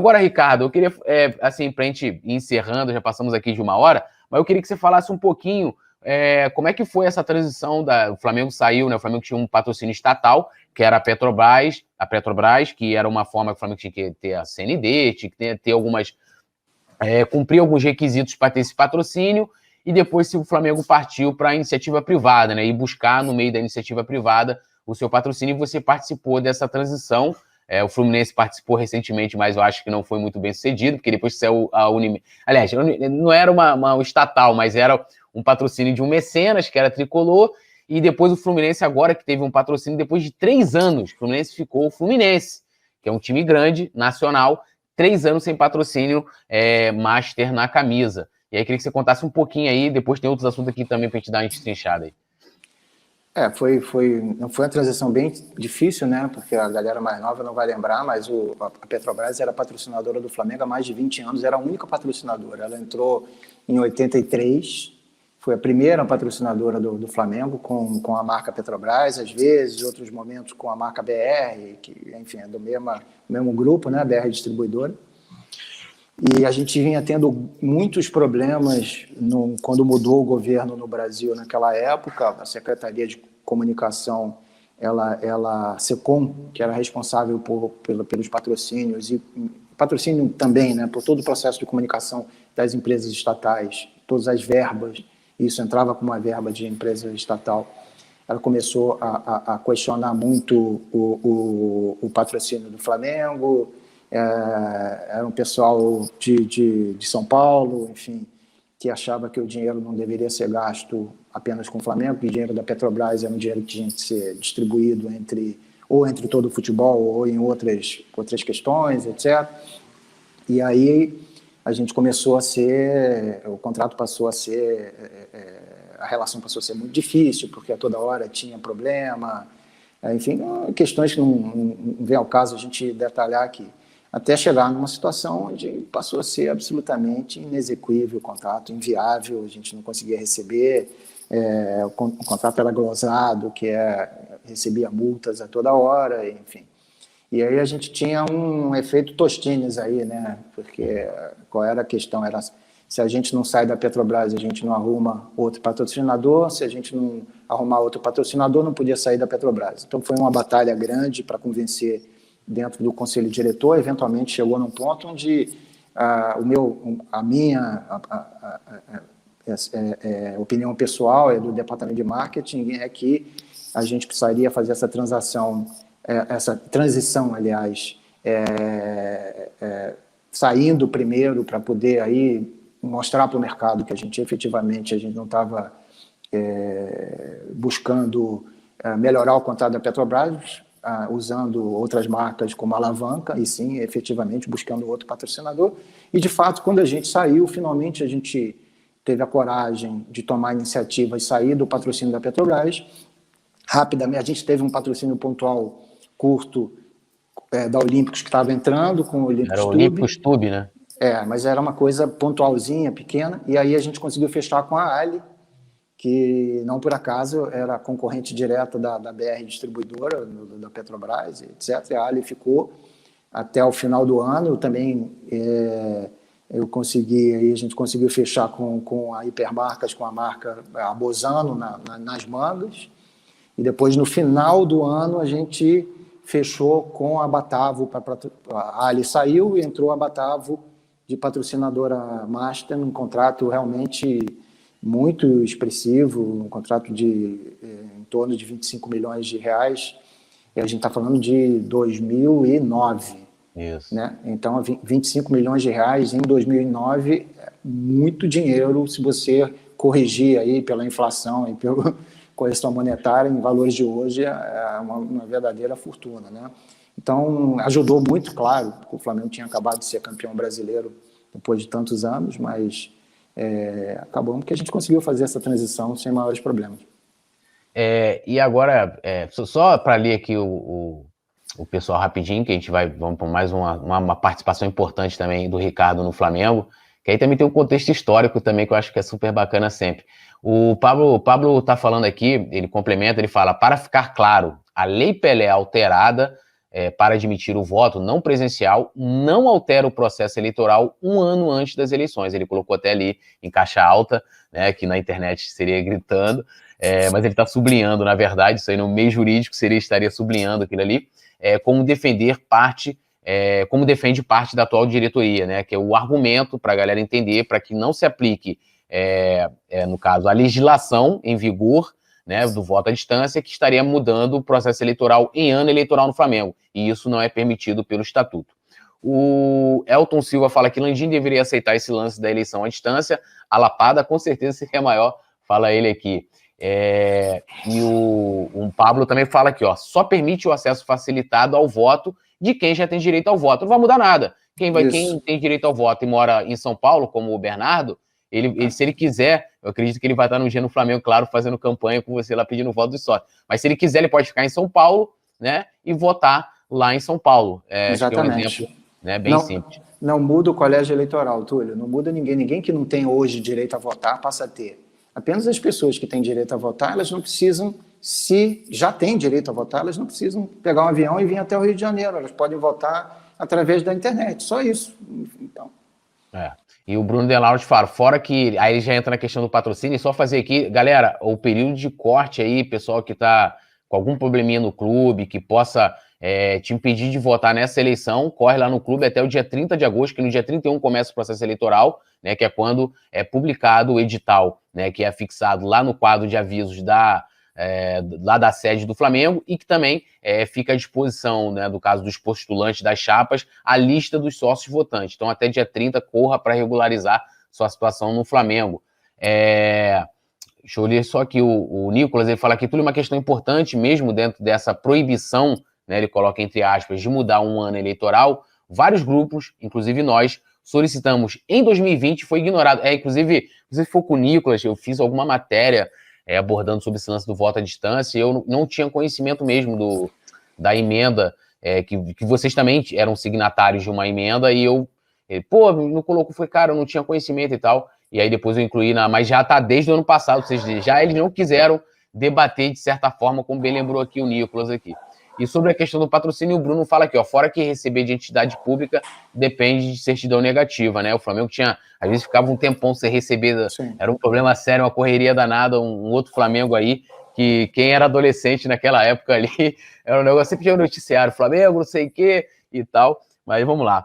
Agora, Ricardo, eu queria, assim, para a gente ir encerrando, já passamos aqui de 1 hora, mas eu queria que você falasse um pouquinho como é que foi essa transição. O Flamengo saiu, né? O Flamengo tinha um patrocínio estatal, que era a Petrobras, que era uma forma que o Flamengo tinha que ter a CND, tinha que ter algumas... cumprir alguns requisitos para ter esse patrocínio, e depois o Flamengo partiu para a iniciativa privada, né? E buscar, no meio da iniciativa privada, o seu patrocínio, e você participou dessa transição. O Fluminense participou recentemente, mas eu acho que não foi muito bem sucedido, porque depois saiu a Unimed. Aliás, não era uma estatal, mas era um patrocínio de um mecenas, que era tricolor, e depois o Fluminense, agora que teve um patrocínio, depois de 3 anos, o Fluminense ficou o Fluminense, que é um time grande, nacional, 3 anos sem patrocínio master na camisa. E aí, queria que você contasse um pouquinho aí, depois tem outros assuntos aqui também para a gente dar uma destrinchada aí. Não foi uma transição bem difícil, né? Porque a galera mais nova não vai lembrar, mas a Petrobras era patrocinadora do Flamengo há mais de 20 anos, era a única patrocinadora. Ela entrou em 83, foi a primeira patrocinadora do Flamengo com a marca Petrobras, às vezes, outros momentos com a marca BR, que, enfim, é do mesmo grupo, né? BR Distribuidora. E a gente vinha tendo muitos problemas quando mudou o governo no Brasil naquela época. A Secretaria de Comunicação, a SECOM, que era responsável pelos patrocínios, e patrocínio também, né, por todo o processo de comunicação das empresas estatais, todas as verbas, isso entrava com uma verba de empresa estatal. Ela começou a questionar muito o patrocínio do Flamengo. Era um pessoal de São Paulo, enfim, que achava que o dinheiro não deveria ser gasto apenas com o Flamengo, que o dinheiro da Petrobras era um dinheiro que tinha que ser distribuído entre todo o futebol ou em outras questões, etc. E aí a gente começou o contrato passou a ser, a relação passou a ser muito difícil, porque a toda hora tinha problema, enfim, questões que não vem ao caso a gente detalhar aqui. Até chegar numa situação onde passou a ser absolutamente inexequível o contrato, inviável, a gente não conseguia receber, o contrato era glosado, recebia multas a toda hora, enfim. E aí a gente tinha um efeito Tostines aí, né? Porque qual era a questão? Era se a gente não sai da Petrobras, a gente não arruma outro patrocinador, se a gente não arrumar outro patrocinador, não podia sair da Petrobras. Então foi uma batalha grande para convencer dentro do conselho diretor. Eventualmente chegou num ponto onde a minha opinião pessoal do departamento de marketing é que a gente precisaria fazer essa transição, aliás, saindo primeiro para poder aí mostrar para o mercado que a gente não estava buscando melhorar o contrato da Petrobras, usando outras marcas como alavanca, e sim, efetivamente, buscando outro patrocinador. E, de fato, quando a gente saiu, finalmente a gente teve a coragem de tomar a iniciativa e sair do patrocínio da Petrobras. Rapidamente, a gente teve um patrocínio pontual curto da Olímpicos, que estava entrando com o Olímpicos Tube. Era o Olímpicos Tube, né? Mas era uma coisa pontualzinha, pequena, e aí a gente conseguiu fechar com a Ali, que não por acaso era concorrente direta da BR Distribuidora, da Petrobras, etc. A Ali ficou até o final do ano. Também a gente conseguiu fechar com a Hipermarcas, com a marca a Bozano nas mangas, e depois no final do ano a gente fechou com a Batavo. A Ali saiu e entrou a Batavo de patrocinadora master, num contrato realmente muito expressivo, um contrato em torno de 25 milhões de reais, e a gente está falando de 2009. Isso. Né? Então, 25 milhões de reais em 2009 é muito dinheiro se você corrigir aí pela inflação e pela correção monetária. Em valores de hoje é uma verdadeira fortuna. Né? Então, ajudou muito, claro, porque o Flamengo tinha acabado de ser campeão brasileiro depois de tantos anos, mas acabamos que a gente conseguiu fazer essa transição sem maiores problemas. E agora, só para ler aqui o pessoal rapidinho, que vamos para mais uma participação importante também do Ricardo no Flamengo, que aí também tem um contexto histórico também, que eu acho que é super bacana sempre. O Pablo está falando aqui, ele complementa, ele fala: para ficar claro, a Lei Pelé alterada para admitir o voto não presencial não altera o processo eleitoral um ano antes das eleições. Ele colocou até ali em caixa alta, né, que na internet seria gritando, mas ele está sublinhando, na verdade, isso aí no meio jurídico estaria sublinhando aquilo ali, como defende parte da atual diretoria, né, que é o argumento para a galera entender, para que não se aplique, no caso, a legislação em vigor, né, do voto à distância, que estaria mudando o processo eleitoral em ano eleitoral no Flamengo, e isso não é permitido pelo Estatuto. O Elton Silva fala que Landim deveria aceitar esse lance da eleição à distância, a lapada com certeza seria maior, fala ele aqui. E o Pablo também fala aqui, ó, só permite o acesso facilitado ao voto de quem já tem direito ao voto. Não vai mudar nada. Quem tem direito ao voto e mora em São Paulo, como o Bernardo, ele, se ele quiser, eu acredito que ele vai estar no dia no Flamengo, claro, fazendo campanha com você lá pedindo voto dos sócios. Mas se ele quiser, ele pode ficar em São Paulo, né, e votar lá em São Paulo. Exatamente. Acho que é um exemplo, né, bem simples. Não muda o colégio eleitoral, Túlio. Não muda ninguém. Ninguém que não tem hoje direito a votar passa a ter. Apenas as pessoas que têm direito a votar, elas não precisam, se já têm direito a votar, elas não precisam pegar um avião e vir até o Rio de Janeiro. Elas podem votar através da internet. Só isso. Então. E o Bruno Delauro fala, fora que, aí ele já entra na questão do patrocínio, e só fazer aqui, galera, o período de corte aí, pessoal que tá com algum probleminha no clube, que possa te impedir de votar nessa eleição, corre lá no clube até o dia 30 de agosto, que no dia 31 começa o processo eleitoral, né, que é quando é publicado o edital, né, que é fixado lá no quadro de avisos lá da sede do Flamengo, e que também fica à disposição, né, do caso dos postulantes das chapas, a lista dos sócios votantes. Então, até dia 30, corra para regularizar sua situação no Flamengo. Deixa eu ler só aqui o Nicolas, ele fala que tudo é uma questão importante, mesmo dentro dessa proibição, né, ele coloca entre aspas, de mudar um ano eleitoral, vários grupos, inclusive nós, solicitamos em 2020, foi ignorado. Inclusive, não sei se foi com o Nicolas, eu fiz alguma matéria abordando sobre esse lance do voto à distância, e eu não tinha conhecimento mesmo da emenda, que vocês também eram signatários de uma emenda, e não colocou, foi, cara, eu não tinha conhecimento e tal, e aí depois eu incluí, mas já tá desde o ano passado, ou seja, já eles não quiseram debater de certa forma, como bem lembrou aqui o Nicolas aqui. E sobre a questão do patrocínio, o Bruno fala aqui, ó, fora que receber de entidade pública depende de certidão negativa, né? O Flamengo às vezes ficava um tempão sem receber, era um problema sério, uma correria danada, um outro Flamengo aí, que quem era adolescente naquela época ali, era um negócio, sempre tinha um noticiário, Flamengo, não sei o quê e tal, mas vamos lá.